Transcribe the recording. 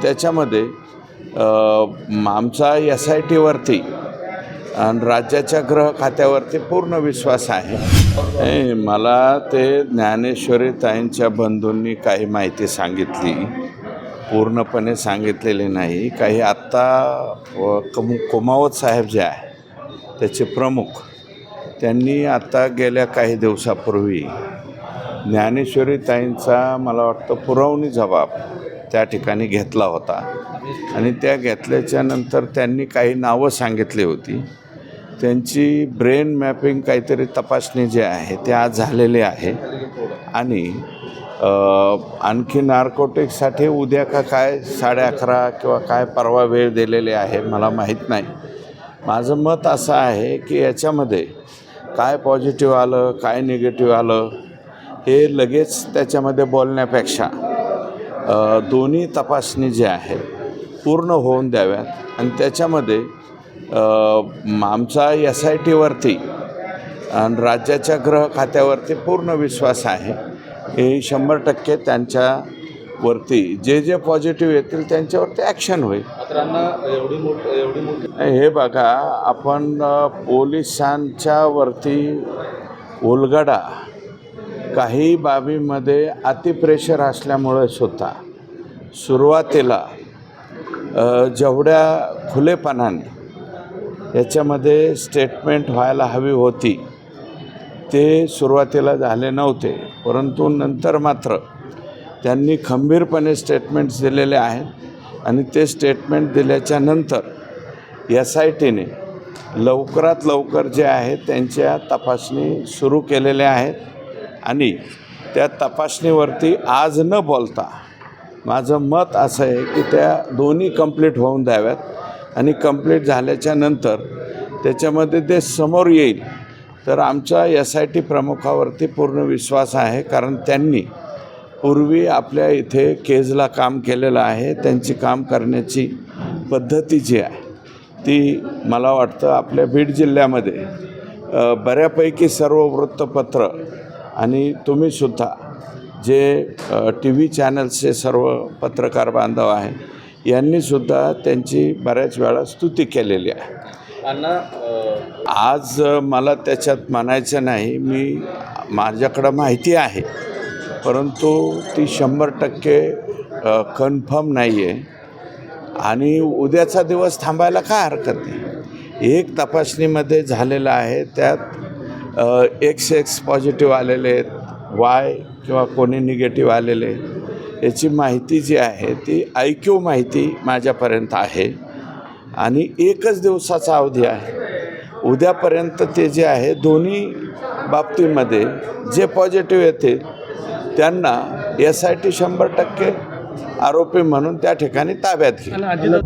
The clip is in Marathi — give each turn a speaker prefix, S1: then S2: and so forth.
S1: त्याच्यामध्ये आमचा SITवरती आणि राज्याच्या गृह खात्यावरती पूर्ण विश्वास आहे. मला ते ज्ञानेश्वरी ताईंच्या बंधूंनी काही माहिती सांगितली, पूर्णपणे सांगितलेली नाही. काही आत्ता कुमावत साहेब जे आहे त्याचे प्रमुख, त्यांनी आता गेल्या काही दिवसापूर्वी ज्ञानेश्वरी ताईंचा मला वाटतं पुरवणी जबाब त्या ठिकाणी घेतला होता आणि त्या घेतल्याच्या नंतर त्यांनी काही नावं सांगितली होती. त्यांची ब्रेन मॅपिंग काहीतरी तपासणी जे आहे ते आज झालेली आहे आणि आणखी नार्कोटिक्ससाठी उद्या काय 11:30 किंवा काय परवा वेळ दिलेली आहे मला माहीत नाही. माझं मत असं आहे की याच्यामध्ये काय पॉझिटिव्ह आलं काय निगेटिव्ह आलं हे लगेच त्याच्यामध्ये बोलण्यापेक्षा दोन्ही तपासणी जे आहे पूर्ण होऊन द्याव्यात आणि त्याच्यामध्ये आमचा SITवरती आणि राज्याच्या गृह खात्यावरती पूर्ण विश्वास आहे. हे 100% त्यांच्यावरती जे पॉझिटिव्ह येतील त्यांच्यावरती ॲक्शन होईल. हे बघा, आपण पोलिसांच्या वरती उलगडा काही बाबीमध्ये अतिप्रेशर असल्यामुळे सुद्धा सुरुवातीला जेवढ्या खुलेपणाने याच्यामध्ये स्टेटमेंट व्हायला हवी होती ते सुरुवातीला झाले नव्हते, परंतु नंतर मात्र त्यांनी खंबीरपणे स्टेटमेंट्स दिलेले आहेत आणि ते स्टेटमेंट दिल्याच्या नंतर SITने लवकरात लवकर जे आहे त्यांच्या तपासणी सुरू केलेल्या आहेत आणि त्या तपासणीवरती आज न बोलता माझं मत असं आहे की त्या दोन्ही कंप्लीट होऊन द्याव्यात आणि कंप्लीट झाल्याच्या नंतर त्याच्यामध्ये ते समोर येईल तर आमच्या SIT प्रमुखावरती पूर्ण विश्वास आहे, कारण त्यांनी पूर्वी आपल्या इथे केजला काम केलेलं आहे. त्यांची काम करण्याची पद्धती जी आहे ती मला वाटतं आपल्या बीड जिल्ह्यामध्ये बऱ्यापैकी सर्व वृत्तपत्र आणि तुम्हीसुद्धा जे TV चॅनल्सचे सर्व पत्रकार बांधव आहे यांनीसुद्धा त्यांची बऱ्याच वेळा स्तुती केलेली आहे. आज मला त्याच्यात म्हणायचं नाही, माझ्याकडं माहिती आहे परंतु ती 100% कन्फर्म नाही आहे आणि उद्याचा दिवस थांबायला काय हरकत नाही. एक तपासणीमध्ये झालेलं आहे त्यात XX पॉझिटिव्ह आलेले आहेत, Y किंवा कोणी निगेटिव्ह आलेले, याची माहिती जी आहे ती IQ माहिती माझ्यापर्यंत आहे आणि एकच दिवसाचा अवधी आहे. उद्यापर्यंत ते जे आहे दोन्ही बाबतीमध्ये जे पॉझिटिव्ह येते त्यांना SIT 100% आरोपी म्हणून त्या ठिकाणी ताब्यात घेईल.